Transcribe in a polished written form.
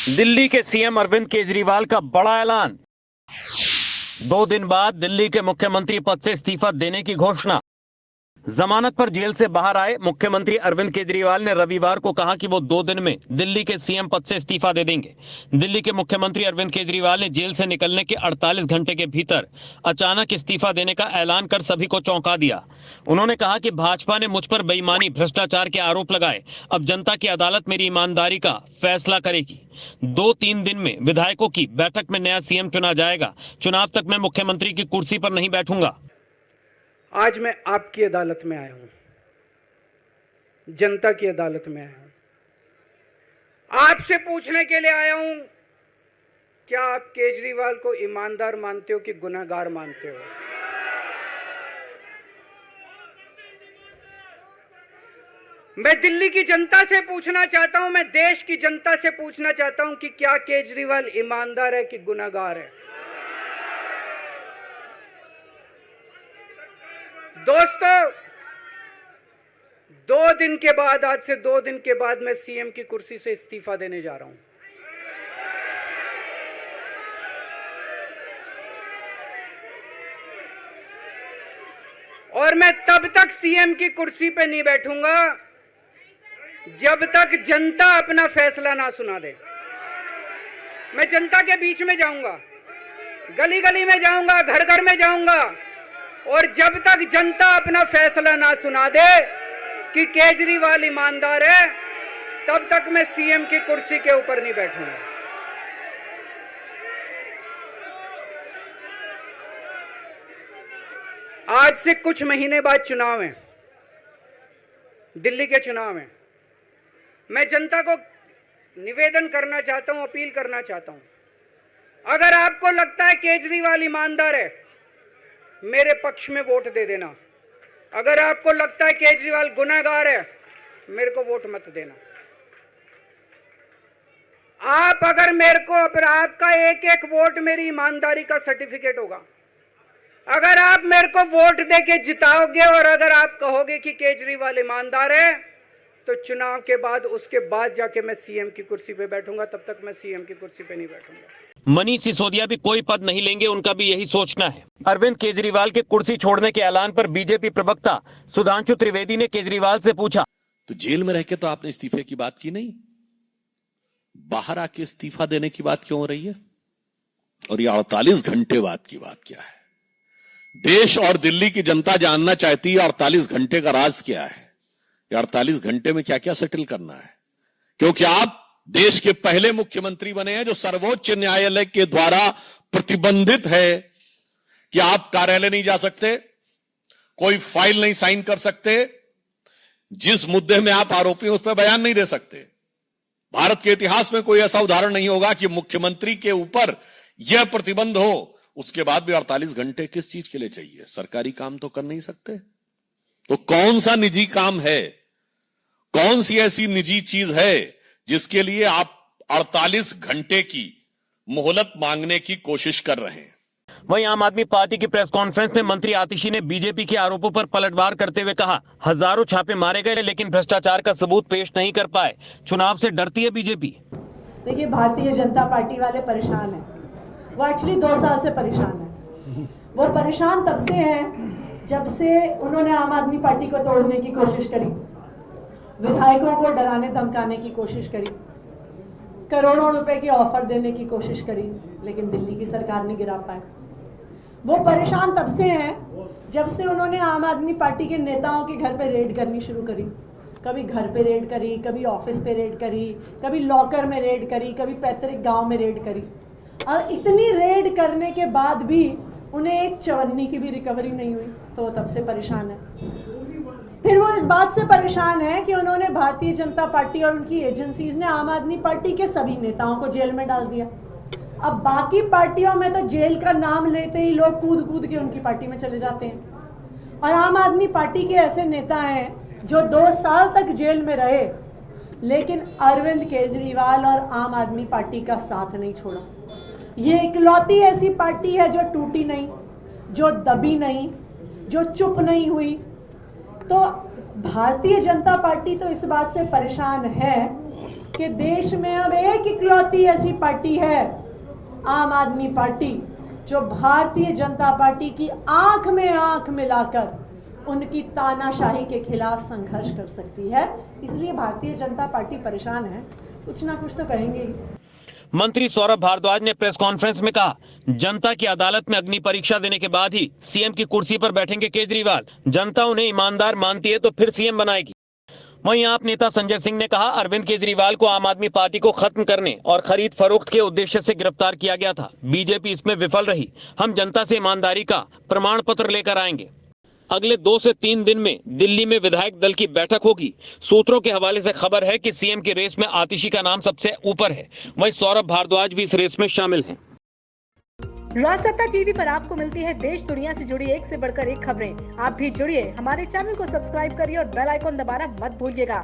दिल्ली के सीएम अरविंद केजरीवाल का बड़ा ऐलान। 2 दिन बाद दिल्ली के मुख्यमंत्री पद से इस्तीफा देने की घोषणा। जमानत पर जेल से बाहर आए मुख्यमंत्री अरविंद केजरीवाल ने रविवार को कहा कि वो 2 दिन में दिल्ली के सीएम पद से इस्तीफा दे देंगे। दिल्ली के मुख्यमंत्री अरविंद केजरीवाल ने जेल से निकलने के 48 घंटे के भीतर अचानक इस्तीफा देने का ऐलान कर सभी को चौंका दिया। उन्होंने कहा कि भाजपा ने मुझ पर बेईमानी, भ्रष्टाचार के आरोप लगाए। अब जनता की अदालत मेरी ईमानदारी का फैसला करेगी। 2-3 दिन में विधायकों की बैठक में नया सीएम चुना जाएगा। चुनाव तक मैं मुख्यमंत्री की कुर्सी पर नहीं बैठूंगा। आज मैं आपकी अदालत में आया हूं, जनता की अदालत में आया हूं। आपसे पूछने के लिए आया हूं, क्या आप केजरीवाल को ईमानदार मानते हो कि गुनहगार मानते हो? मैं दिल्ली की जनता से पूछना चाहता हूं, मैं देश की जनता से पूछना चाहता हूं कि क्या केजरीवाल ईमानदार है कि गुनहगार है? दोस्तों, 2 दिन के बाद, आज से 2 दिन के बाद मैं सीएम की कुर्सी से इस्तीफा देने जा रहा हूं। और मैं तब तक सीएम की कुर्सी पे नहीं बैठूंगा जब तक जनता अपना फैसला ना सुना दे। मैं जनता के बीच में जाऊंगा, गली गली में जाऊंगा, घर घर में जाऊंगा, और जब तक जनता अपना फैसला ना सुना दे कि केजरीवाल ईमानदार है, तब तक मैं सीएम की कुर्सी के ऊपर नहीं बैठूंगा। आज से कुछ महीने बाद चुनाव है, दिल्ली के चुनाव है। मैं जनता को निवेदन करना चाहता हूं, अपील करना चाहता हूं, अगर आपको लगता है केजरीवाल ईमानदार है, मेरे पक्ष में वोट दे देना। अगर आपको लगता है केजरीवाल गुनहगार है, मेरे को वोट मत देना। आप अगर मेरे को, आपका एक एक वोट मेरी ईमानदारी का सर्टिफिकेट होगा। अगर आप मेरे को वोट देके जिताओगे और अगर आप कहोगे कि केजरीवाल ईमानदार है, तो चुनाव के बाद, उसके बाद जाके मैं सीएम की कुर्सी पे बैठूंगा। तब तक मैं सीएम की कुर्सी पे नहीं बैठूंगा। मनीष सिसोदिया भी कोई पद नहीं लेंगे, उनका भी यही सोचना है। अरविंद केजरीवाल के कुर्सी छोड़ने के ऐलान पर बीजेपी प्रवक्ता सुधांशु त्रिवेदी ने केजरीवाल से पूछा, तो जेल में रह के तो आपने इस्तीफे की बात की नहीं, बाहर आके इस्तीफा देने की बात क्यों हो रही है? और ये 48 घंटे बाद की बात क्या है? देश और दिल्ली की जनता जानना चाहती है 48 घंटे का राज क्या है, 48 घंटे में क्या क्या सेटल करना है। क्योंकि आप देश के पहले मुख्यमंत्री बने हैं जो सर्वोच्च न्यायालय के द्वारा प्रतिबंधित है कि आप कार्यालय नहीं जा सकते, कोई फाइल नहीं साइन कर सकते, जिस मुद्दे में आप आरोपी हैं उस पर बयान नहीं दे सकते। भारत के इतिहास में कोई ऐसा उदाहरण नहीं होगा कि मुख्यमंत्री के ऊपर यह प्रतिबंध हो, उसके बाद भी 48 घंटे किस चीज के लिए चाहिए? सरकारी काम तो कर नहीं सकते, तो कौन सा निजी काम है, कौन सी ऐसी निजी चीज है जिसके लिए आप 48 घंटे की मोहलत मांगने की कोशिश कर रहे हैं? वहीं आम आदमी पार्टी की प्रेस कॉन्फ्रेंस में मंत्री आतिशी ने बीजेपी के आरोपों पर पलटवार करते हुए कहा, हजारों छापे मारे गए लेकिन भ्रष्टाचार का सबूत पेश नहीं कर पाए। चुनाव से डरती है बीजेपी। देखिए, भारतीय जनता पार्टी वाले परेशान हैं। वो एक्चुअली 2 साल से परेशान है। वो परेशान तब से हैं जब से उन्होंने आम आदमी पार्टी को तोड़ने की कोशिश करी, विधायकों को डराने धमकाने की कोशिश करी, करोड़ों रुपए के ऑफर देने की कोशिश करी, लेकिन दिल्ली की सरकार नहीं गिरा पाए। वो परेशान तब से हैं जब से उन्होंने आम आदमी पार्टी के नेताओं के घर पे रेड करनी शुरू करी। कभी घर पे रेड करी, कभी ऑफिस पे रेड करी, कभी लॉकर में रेड करी, कभी पैतृक गांव में रेड करी। और इतनी रेड करने के बाद भी उन्हें एक चवन्नी की भी रिकवरी नहीं हुई, तो वो तब से परेशान है। फिर वो इस बात से परेशान है कि उन्होंने भारतीय जनता पार्टी और उनकी एजेंसीज ने आम आदमी पार्टी के सभी नेताओं को जेल में डाल दिया। अब बाकी पार्टियों में तो जेल का नाम लेते ही लोग कूद कूद के उनकी पार्टी में चले जाते हैं, और आम आदमी पार्टी के ऐसे नेता हैं जो 2 साल तक जेल में रहे, लेकिन अरविंद केजरीवाल और आम आदमी पार्टी का साथ नहीं छोड़ा। ये इकलौती ऐसी पार्टी है जो टूटी नहीं, जो दबी नहीं, जो चुप नहीं हुई। तो भारतीय जनता पार्टी तो इस बात से परेशान है कि देश में अब एक इकलौती ऐसी पार्टी है, आम आदमी पार्टी, जो भारतीय जनता पार्टी की आंख में आंख मिलाकर उनकी तानाशाही के खिलाफ संघर्ष कर सकती है। इसलिए भारतीय जनता पार्टी परेशान है, कुछ ना कुछ तो करेंगे ही। मंत्री सौरभ भारद्वाज ने प्रेस कॉन्फ्रेंस में कहा, जनता की अदालत में अग्नि परीक्षा देने के बाद ही सीएम की कुर्सी पर बैठेंगे केजरीवाल। जनता उन्हें ईमानदार मानती है तो फिर सीएम बनाएगी। वहीं आप नेता संजय सिंह ने कहा, अरविंद केजरीवाल को आम आदमी पार्टी को खत्म करने और खरीद फरोख्त के उद्देश्य से गिरफ्तार किया गया था। बीजेपी इसमें विफल रही। हम जनता से ईमानदारी का प्रमाण पत्र लेकर आएंगे। अगले 2 से 3 दिन में दिल्ली में विधायक दल की बैठक होगी। सूत्रों के हवाले से खबर है कि सीएम की रेस में आतिशी का नाम सबसे ऊपर है। वहीं सौरभ भारद्वाज भी इस रेस में शामिल हैं। राजसत्ता टीवी पर आपको मिलती है देश दुनिया से जुड़ी एक से बढ़कर एक खबरें। आप भी जुड़िए, हमारे चैनल को सब्सक्राइब करिए और बेल आइकॉन दबाना मत भूलिएगा